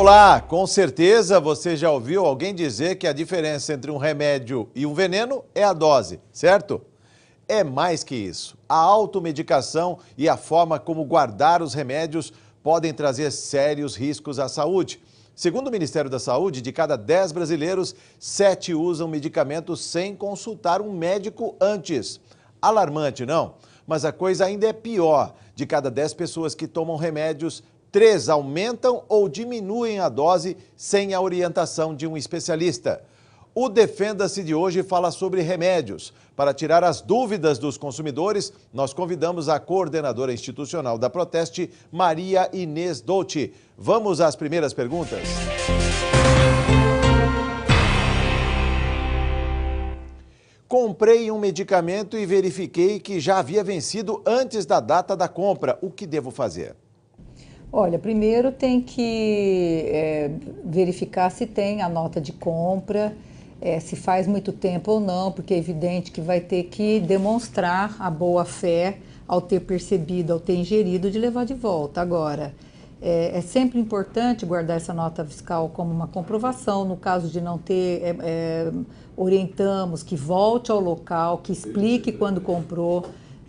Vamos lá, com certeza você já ouviu alguém dizer que a diferença entre um remédio e um veneno é a dose, certo? É mais que isso. A automedicação e a forma como guardar os remédios podem trazer sérios riscos à saúde. Segundo o Ministério da Saúde, de cada 10 brasileiros, 7 usam medicamentos sem consultar um médico antes. Alarmante, não? Mas a coisa ainda é pior. De cada 10 pessoas que tomam remédios, 3 aumentam ou diminuem a dose sem a orientação de um especialista. O Defenda-se de hoje fala sobre remédios. Para tirar as dúvidas dos consumidores, nós convidamos a coordenadora institucional da Proteste, Maria Inês Dolci. Vamos às primeiras perguntas? Comprei um medicamento e verifiquei que já havia vencido antes da data da compra. O que devo fazer? Olha, primeiro tem que verificar se tem a nota de compra, se faz muito tempo ou não, porque é evidente que vai ter que demonstrar a boa-fé ao ter percebido, ao ter ingerido, de levar de volta. Agora, é sempre importante guardar essa nota fiscal como uma comprovação. No caso de não ter, orientamos que volte ao local, que explique quando comprou.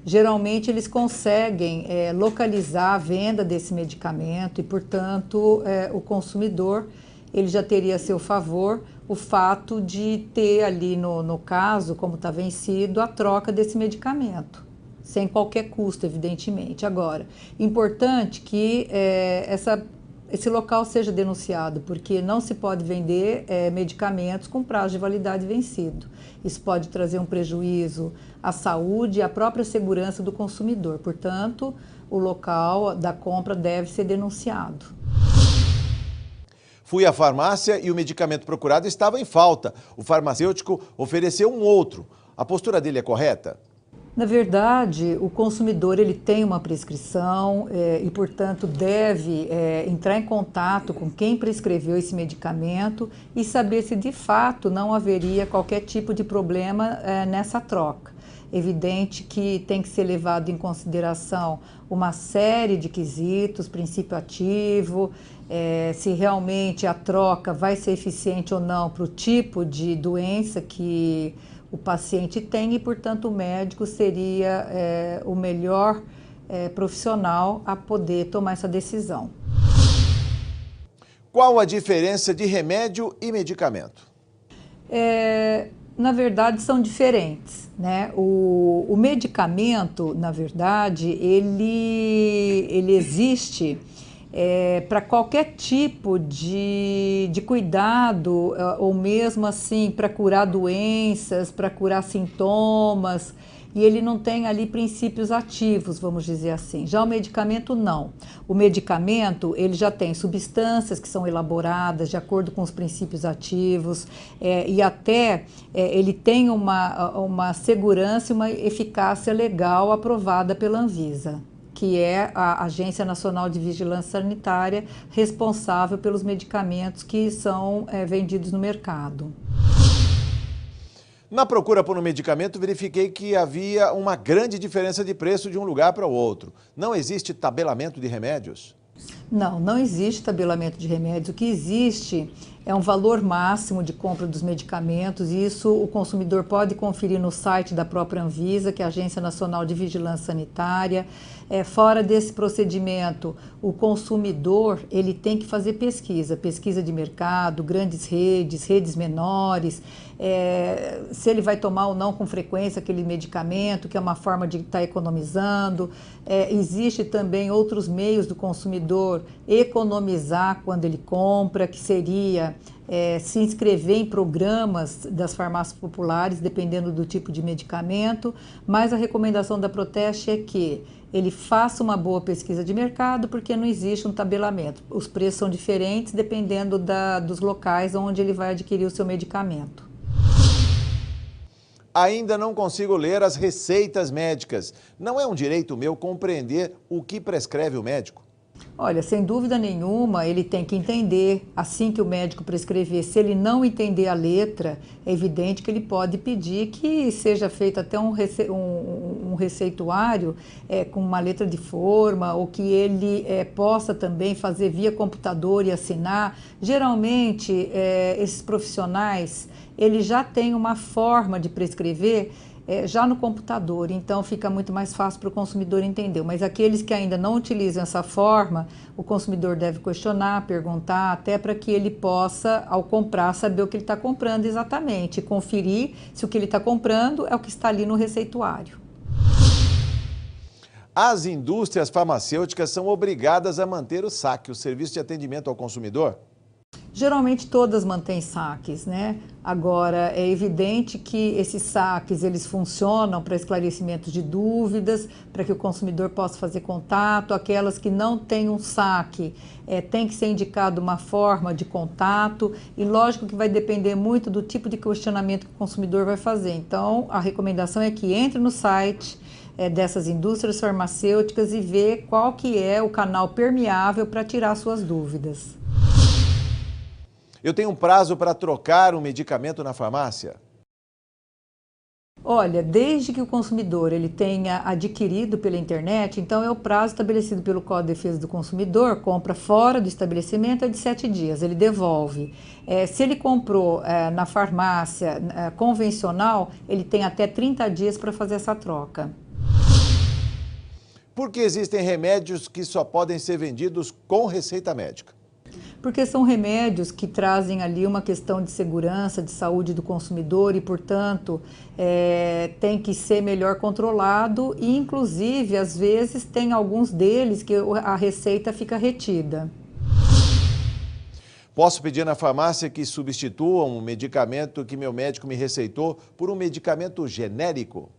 Geralmente eles conseguem localizar a venda desse medicamento e, portanto, o consumidor ele já teria a seu favor o fato de ter ali no caso, como está vencido, a troca desse medicamento, sem qualquer custo, evidentemente. Agora, importante que esse local seja denunciado, porque não se pode vender medicamentos com prazo de validade vencido. Isso pode trazer um prejuízo à saúde e à própria segurança do consumidor. Portanto, o local da compra deve ser denunciado. Fui à farmácia e o medicamento procurado estava em falta. O farmacêutico ofereceu um outro. A postura dele é correta? Na verdade, o consumidor ele tem uma prescrição e, portanto, deve entrar em contato com quem prescreveu esse medicamento e saber se de fato não haveria qualquer tipo de problema nessa troca. Evidente que tem que ser levado em consideração uma série de quesitos, princípio ativo, se realmente a troca vai ser eficiente ou não para o tipo de doença que o paciente tem e, portanto, o médico seria o melhor profissional a poder tomar essa decisão. Qual a diferença de remédio e medicamento? Na verdade, são diferentes, né? O medicamento, na verdade, ele existe para qualquer tipo de cuidado, ou mesmo assim para curar doenças, para curar sintomas, e ele não tem ali princípios ativos, vamos dizer assim. Já o medicamento não. O medicamento ele já tem substâncias que são elaboradas de acordo com os princípios ativos e até ele tem uma segurança e uma eficácia legal aprovada pela Anvisa, que é a Agência Nacional de Vigilância Sanitária responsável pelos medicamentos que são vendidos no mercado. Na procura por um medicamento, verifiquei que havia uma grande diferença de preço de um lugar para o outro. Não existe tabelamento de remédios? Não, não existe tabelamento de remédios. O que existe é um valor máximo de compra dos medicamentos e isso o consumidor pode conferir no site da própria Anvisa, que é a Agência Nacional de Vigilância Sanitária. Fora desse procedimento, o consumidor ele tem que fazer pesquisa de mercado, grandes redes menores, se ele vai tomar ou não com frequência aquele medicamento, que é uma forma de estar economizando. Existe também outros meios do consumidor economizar quando ele compra, que seria se inscrever em programas das farmácias populares, dependendo do tipo de medicamento, mas a recomendação da Proteste é que ele faça uma boa pesquisa de mercado, porque não existe um tabelamento. Os preços são diferentes dependendo dos locais onde ele vai adquirir o seu medicamento. Ainda não consigo ler as receitas médicas. Não é um direito meu compreender o que prescreve o médico? Olha, sem dúvida nenhuma, ele tem que entender, assim que o médico prescrever. Se ele não entender a letra, é evidente que ele pode pedir que seja feito até um um receituário com uma letra de forma, ou que ele possa também fazer via computador e assinar. Geralmente, esses profissionais, eles já têm uma forma de prescrever já no computador, então fica muito mais fácil para o consumidor entender. Mas aqueles que ainda não utilizam essa forma, o consumidor deve questionar, perguntar, até para que ele possa, ao comprar, saber o que ele está comprando exatamente, e conferir se o que ele está comprando é o que está ali no receituário. As indústrias farmacêuticas são obrigadas a manter o SAC, o Serviço de Atendimento ao Consumidor? Geralmente todas mantêm saques, né? Agora, é evidente que esses saques, eles funcionam para esclarecimento de dúvidas, para que o consumidor possa fazer contato. Aquelas que não têm um saque, tem que ser indicado uma forma de contato, e lógico que vai depender muito do tipo de questionamento que o consumidor vai fazer. Então, a recomendação é que entre no site dessas indústrias farmacêuticas e ver qual que é o canal permeável para tirar suas dúvidas. Eu tenho um prazo para trocar um medicamento na farmácia? Olha, desde que o consumidor ele tenha adquirido pela internet, então é o prazo estabelecido pelo Código de Defesa do Consumidor. Compra fora do estabelecimento é de 7 dias, ele devolve. Se ele comprou na farmácia convencional, ele tem até 30 dias para fazer essa troca. Por que existem remédios que só podem ser vendidos com receita médica? Porque são remédios que trazem ali uma questão de segurança, de saúde do consumidor e, portanto, tem que ser melhor controlado e, inclusive, às vezes, tem alguns deles que a receita fica retida. Posso pedir na farmácia que substituam um medicamento que meu médico me receitou por um medicamento genérico?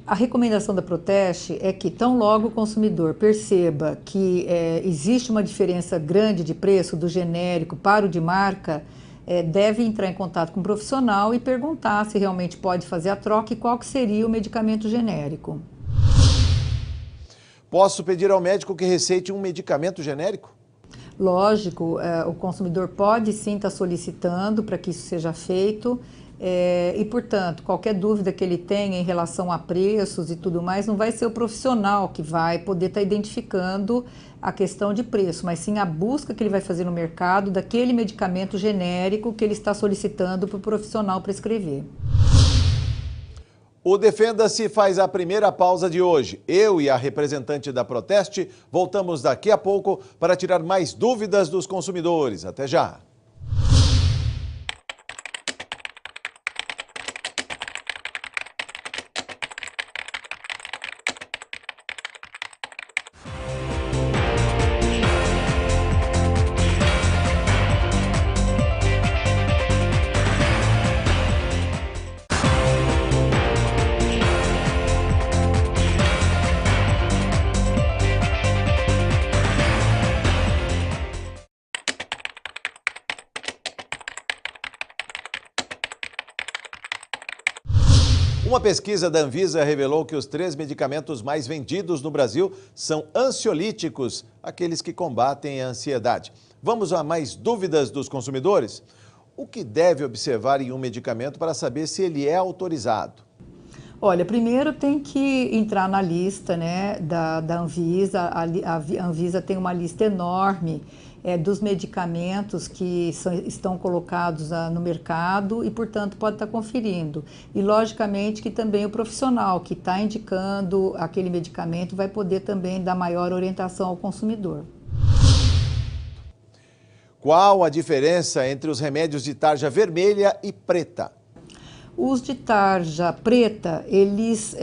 A recomendação da Proteste é que, tão logo o consumidor perceba que existe uma diferença grande de preço do genérico para o de marca, deve entrar em contato com o profissional e perguntar se realmente pode fazer a troca e qual que seria o medicamento genérico. Posso pedir ao médico que receite um medicamento genérico? Lógico, o consumidor pode sim estar solicitando para que isso seja feito. E, portanto, qualquer dúvida que ele tenha em relação a preços e tudo mais, não vai ser o profissional que vai poder estar identificando a questão de preço, mas sim a busca que ele vai fazer no mercado daquele medicamento genérico que ele está solicitando para o profissional prescrever. O Defenda-se faz a primeira pausa de hoje. Eu e a representante da Proteste voltamos daqui a pouco para tirar mais dúvidas dos consumidores. Até já! Uma pesquisa da Anvisa revelou que os 3 medicamentos mais vendidos no Brasil são ansiolíticos, aqueles que combatem a ansiedade. Vamos a mais dúvidas dos consumidores? O que deve observar em um medicamento para saber se ele é autorizado? Olha, primeiro tem que entrar na lista, né, da Anvisa. A Anvisa tem uma lista enorme dos medicamentos que estão colocados no mercado e, portanto, pode estar conferindo. E, logicamente, que também o profissional que está indicando aquele medicamento vai poder também dar maior orientação ao consumidor. Qual a diferença entre os remédios de tarja vermelha e preta? Os de tarja preta, eles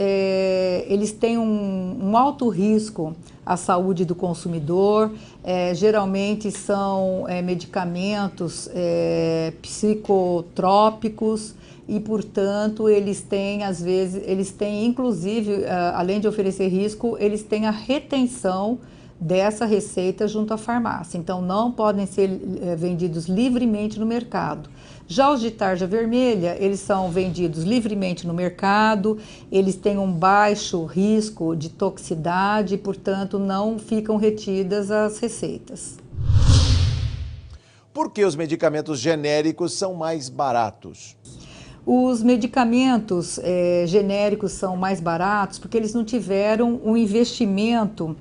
têm um alto risco à saúde do consumidor. Geralmente são medicamentos psicotrópicos e, portanto, eles têm, às vezes, inclusive, além de oferecer risco, eles têm a retenção dessa receita junto à farmácia. Então, não podem ser vendidos livremente no mercado. Já os de tarja vermelha, eles são vendidos livremente no mercado, eles têm um baixo risco de toxicidade e, portanto, não ficam retidas as receitas. Por que os medicamentos genéricos são mais baratos? Os medicamentos genéricos são mais baratos porque eles não tiveram um investimento,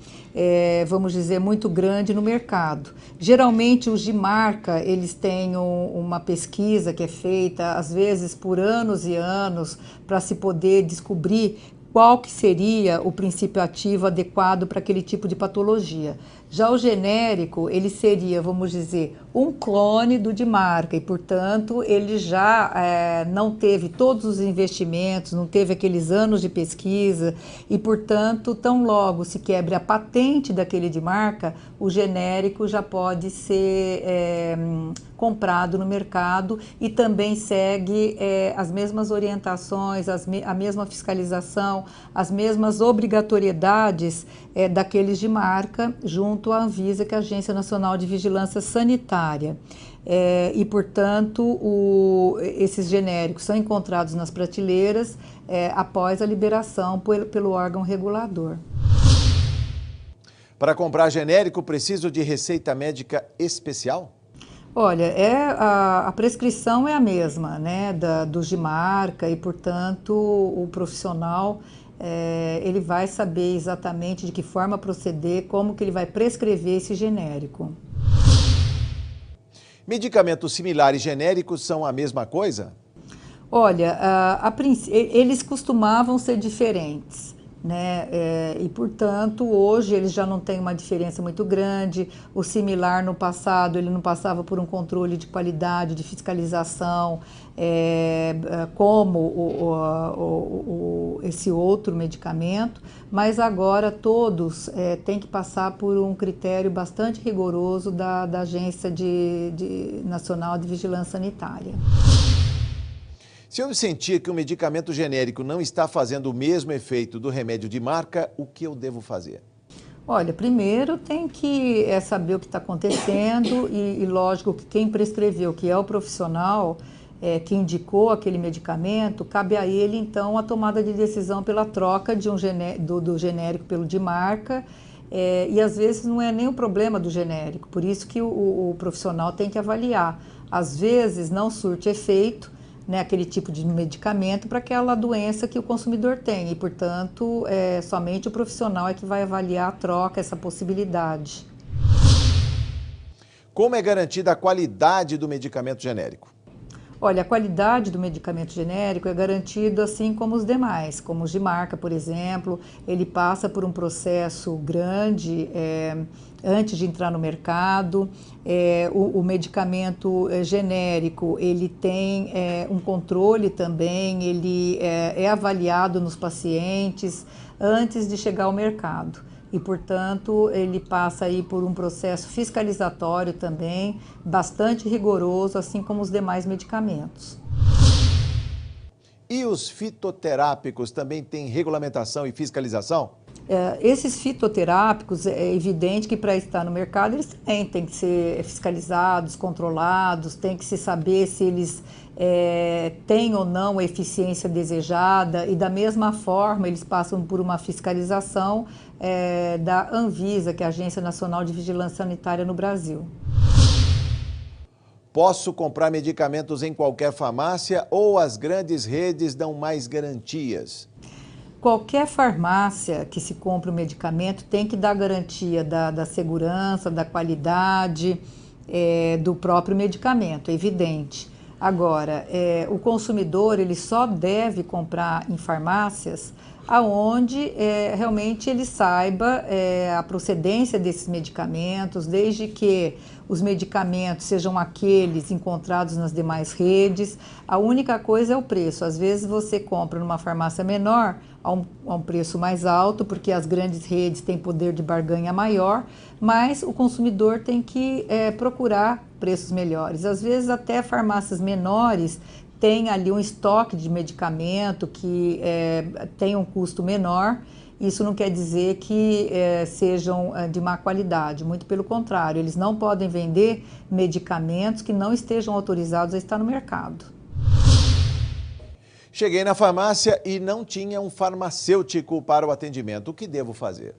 vamos dizer, muito grande no mercado. Geralmente os de marca, eles têm uma pesquisa que é feita, às vezes por anos e anos, para se poder descobrir qual que seria o princípio ativo adequado para aquele tipo de patologia. Já o genérico, ele seria, vamos dizer, um clone do de marca e, portanto, ele já não teve todos os investimentos, não teve aqueles anos de pesquisa e, portanto, tão logo se quebre a patente daquele de marca, o genérico já pode ser comprado no mercado e também segue as mesmas orientações, a mesma fiscalização, as mesmas obrigatoriedades daqueles de marca junto à Anvisa, que é a Agência Nacional de Vigilância Sanitária. E, portanto, esses genéricos são encontrados nas prateleiras após a liberação pelo órgão regulador. Para comprar genérico, preciso de receita médica especial? Olha, a prescrição é a mesma, né, dos de marca e, portanto, o profissional ele vai saber exatamente de que forma proceder, como que ele vai prescrever esse genérico. Medicamentos similares genéricos são a mesma coisa? Olha, eles costumavam ser diferentes, né? E, portanto, hoje eles já não têm uma diferença muito grande. O similar no passado, ele não passava por um controle de qualidade, de fiscalização, como esse outro medicamento, mas agora todos têm que passar por um critério bastante rigoroso da Agência Nacional de Vigilância Sanitária. Se eu sentir que o medicamento genérico não está fazendo o mesmo efeito do remédio de marca, o que eu devo fazer? Olha, primeiro tem que saber o que está acontecendo e lógico que quem prescreveu, que é o profissional que indicou aquele medicamento, cabe a ele então a tomada de decisão pela troca de do genérico pelo de marca e às vezes não é nem o problema do genérico, por isso que o profissional tem que avaliar. Às vezes não surte efeito, né, aquele tipo de medicamento para aquela doença que o consumidor tem e, portanto, somente o profissional é que vai avaliar a troca, essa possibilidade. Como é garantida a qualidade do medicamento genérico? Olha, a qualidade do medicamento genérico é garantida assim como os demais, como os de marca, por exemplo, ele passa por um processo grande antes de entrar no mercado. O medicamento genérico, ele tem um controle também, ele é avaliado nos pacientes antes de chegar ao mercado. E, portanto, ele passa aí por um processo fiscalizatório também, bastante rigoroso, assim como os demais medicamentos. E os fitoterápicos também têm regulamentação e fiscalização? Esses fitoterápicos, é evidente que para estar no mercado eles também têm que ser fiscalizados, controlados, tem que se saber se eles têm ou não a eficiência desejada e da mesma forma eles passam por uma fiscalização da Anvisa, que é a Agência Nacional de Vigilância Sanitária no Brasil. Posso comprar medicamentos em qualquer farmácia ou as grandes redes dão mais garantias? Qualquer farmácia que se compre um medicamento tem que dar garantia da segurança, da qualidade do próprio medicamento, é evidente. Agora, o consumidor ele só deve comprar em farmácias aonde realmente ele saiba a procedência desses medicamentos, desde que os medicamentos sejam aqueles encontrados nas demais redes. A única coisa é o preço. Às vezes você compra numa farmácia menor a um preço mais alto, porque as grandes redes têm poder de barganha maior, mas o consumidor tem que procurar preços melhores. Às vezes até farmácias menores tem ali um estoque de medicamento que tem um custo menor. Isso não quer dizer que sejam de má qualidade, muito pelo contrário, eles não podem vender medicamentos que não estejam autorizados a estar no mercado. Cheguei na farmácia e não tinha um farmacêutico para o atendimento. O que devo fazer?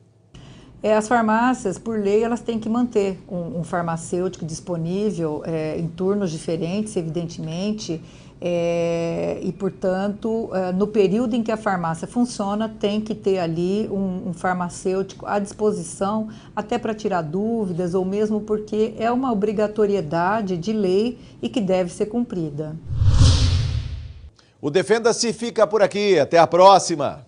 As farmácias, por lei, elas têm que manter um farmacêutico disponível em turnos diferentes, evidentemente, e, portanto, no período em que a farmácia funciona, tem que ter ali um farmacêutico à disposição, até para tirar dúvidas, ou mesmo porque é uma obrigatoriedade de lei e que deve ser cumprida. O Defenda-se fica por aqui. Até a próxima!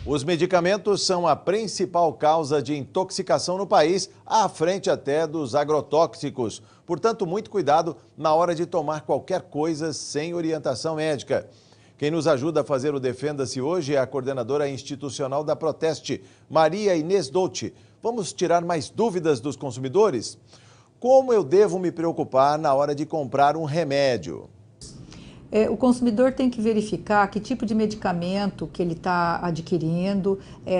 Os medicamentos são a principal causa de intoxicação no país, à frente até dos agrotóxicos. Portanto, muito cuidado na hora de tomar qualquer coisa sem orientação médica. Quem nos ajuda a fazer o Defenda-se hoje é a coordenadora institucional da Proteste, Maria Inês Dolce. Vamos tirar mais dúvidas dos consumidores? Como eu devo me preocupar na hora de comprar um remédio? O consumidor tem que verificar que tipo de medicamento que ele está adquirindo,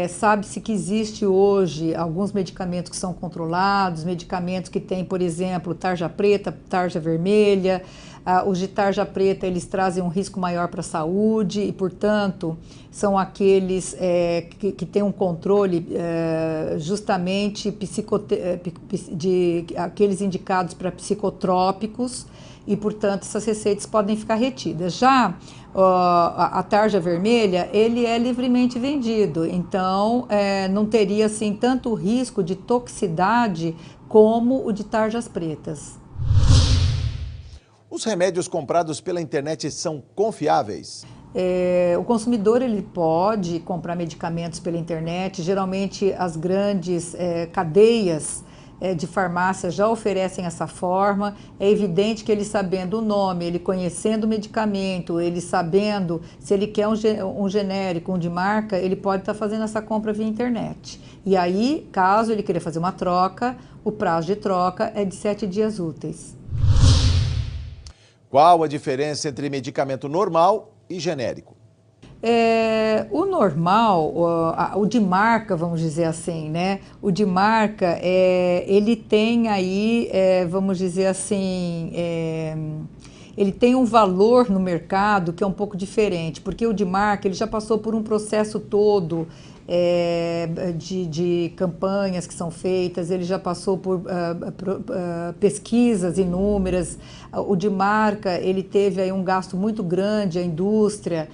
sabe-se que existe hoje alguns medicamentos que são controlados, medicamentos que têm, por exemplo, tarja preta, tarja vermelha. Os de tarja preta, eles trazem um risco maior para a saúde e, portanto, são aqueles que têm um controle justamente aqueles indicados para psicotrópicos, e, portanto, essas receitas podem ficar retidas. Já a tarja vermelha, ele é livremente vendido, então não teria assim tanto risco de toxicidade como o de tarjas pretas. Os remédios comprados pela internet são confiáveis? O consumidor ele pode comprar medicamentos pela internet, geralmente as grandes cadeias de farmácia já oferecem essa forma. É evidente que ele sabendo o nome, ele conhecendo o medicamento, ele sabendo se ele quer um genérico, um de marca, ele pode estar fazendo essa compra via internet. E aí, caso ele queira fazer uma troca, o prazo de troca é de 7 dias úteis. Qual a diferença entre medicamento normal e genérico? O normal, o de marca, vamos dizer assim, né? O de marca, ele tem aí, vamos dizer assim, ele tem um valor no mercado que é um pouco diferente, porque o de marca ele já passou por um processo todo de campanhas que são feitas, ele já passou por pesquisas inúmeras. O de marca ele teve aí um gasto muito grande, a indústria,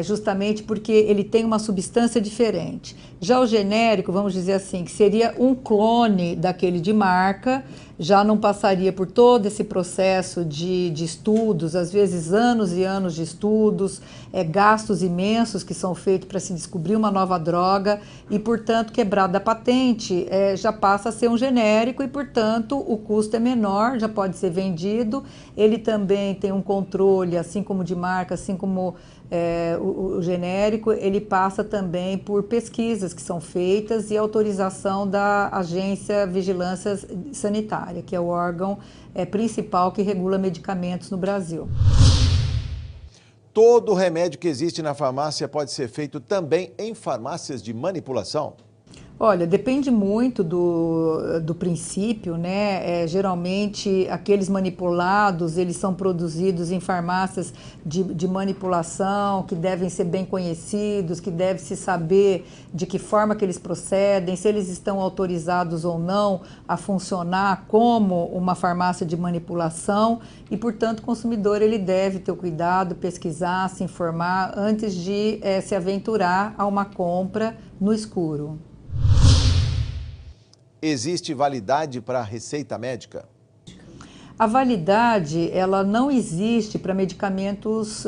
justamente porque ele tem uma substância diferente. Já o genérico, vamos dizer assim, que seria um clone daquele de marca, já não passaria por todo esse processo de estudos, às vezes anos e anos de estudos, gastos imensos que são feitos para se descobrir uma nova droga e, portanto, quebrada a patente, já passa a ser um genérico e, portanto, o custo é menor, já pode ser vendido. Ele também tem um controle, assim como de marca, assim como o genérico, ele passa também por pesquisas que são feitas e autorização da Agência Vigilância Sanitária, que é o órgão principal que regula medicamentos no Brasil. Todo remédio que existe na farmácia pode ser feito também em farmácias de manipulação? Olha, depende muito do princípio, né? Geralmente, aqueles manipulados, eles são produzidos em farmácias de manipulação, que devem ser bem conhecidos, que deve se saber de que forma que eles procedem, se eles estão autorizados ou não a funcionar como uma farmácia de manipulação e, portanto, o consumidor ele deve ter o cuidado, pesquisar, se informar antes de se aventurar a uma compra no escuro. Existe validade para receita médica? A validade, ela não existe para medicamentos,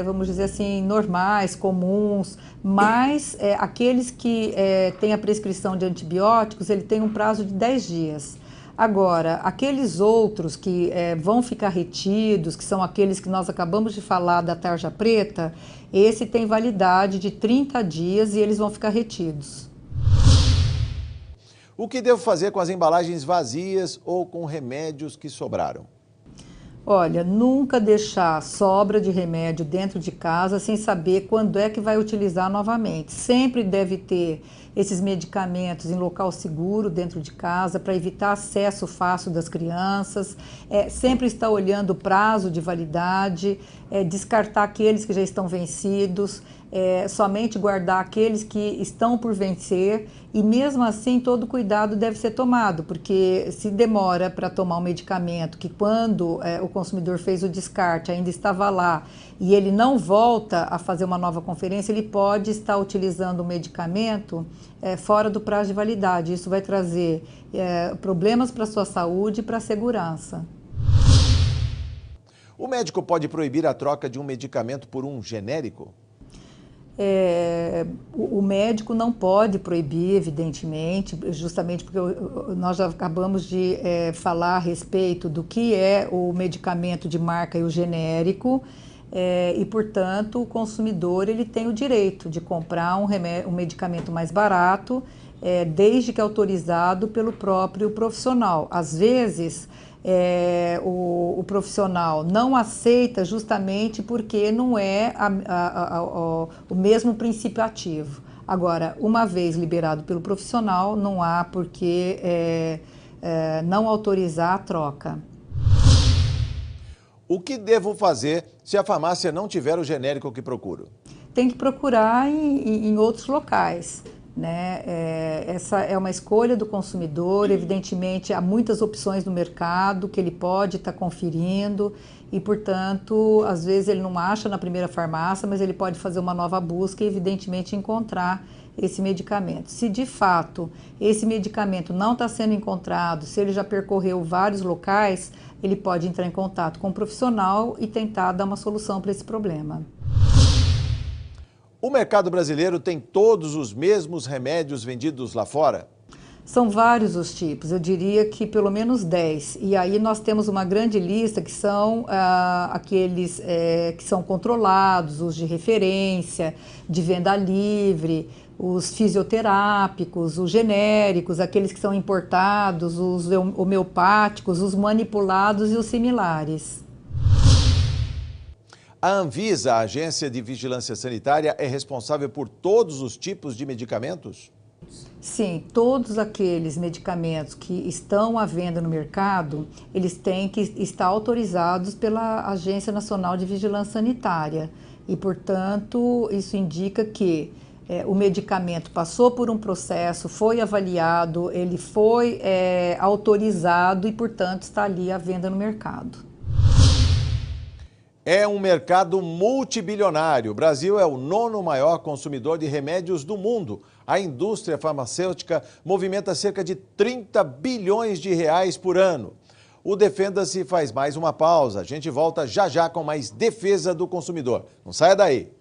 vamos dizer assim, normais, comuns, mas aqueles que têm a prescrição de antibióticos, ele tem um prazo de 10 dias. Agora, aqueles outros que vão ficar retidos, que são aqueles que nós acabamos de falar da tarja preta, esse tem validade de 30 dias e eles vão ficar retidos. O que devo fazer com as embalagens vazias ou com remédios que sobraram? Olha, nunca deixar sobra de remédio dentro de casa sem saber quando é que vai utilizar novamente. Sempre deve ter esses medicamentos em local seguro dentro de casa para evitar acesso fácil das crianças. Sempre estar olhando o prazo de validade, descartar aqueles que já estão vencidos, somente guardar aqueles que estão por vencer e mesmo assim todo cuidado deve ser tomado, porque se demora para tomar um medicamento que quando o consumidor fez o descarte ainda estava lá e ele não volta a fazer uma nova conferência, ele pode estar utilizando o medicamento fora do prazo de validade. Isso vai trazer problemas para a sua saúde e para a segurança. O médico pode proibir a troca de um medicamento por um genérico? O médico não pode proibir, evidentemente, justamente porque nós já acabamos de falar a respeito do que é o medicamento de marca e o genérico, e, portanto, o consumidor ele tem o direito de comprar um medicamento mais barato, desde que autorizado pelo próprio profissional. Às vezes, o profissional não aceita justamente porque não é o mesmo princípio ativo. Agora, uma vez liberado pelo profissional, não há por que não autorizar a troca. O que devo fazer se a farmácia não tiver o genérico que procuro? Tem que procurar em outros locais. Né? Essa é uma escolha do consumidor, evidentemente há muitas opções no mercado que ele pode estar conferindo e, portanto, às vezes ele não acha na primeira farmácia, mas ele pode fazer uma nova busca e, evidentemente, encontrar esse medicamento. Se de fato esse medicamento não está sendo encontrado, se ele já percorreu vários locais, ele pode entrar em contato com o profissional e tentar dar uma solução para esse problema. O mercado brasileiro tem todos os mesmos remédios vendidos lá fora? São vários os tipos, eu diria que pelo menos 10. E aí nós temos uma grande lista que são aqueles que são controlados, os de referência, de venda livre, os fisioterápicos, os genéricos, aqueles que são importados, os homeopáticos, os manipulados e os similares. A Anvisa, a Agência de Vigilância Sanitária, é responsável por todos os tipos de medicamentos? Sim, todos aqueles medicamentos que estão à venda no mercado, eles têm que estar autorizados pela Agência Nacional de Vigilância Sanitária. E, portanto, isso indica que o medicamento passou por um processo, foi avaliado, ele foi autorizado e, portanto, está ali à venda no mercado. É um mercado multibilionário. O Brasil é o 9º maior consumidor de remédios do mundo. A indústria farmacêutica movimenta cerca de 30 bilhões de reais por ano. O Defenda-se faz mais uma pausa. A gente volta já já com mais defesa do consumidor. Não saia daí.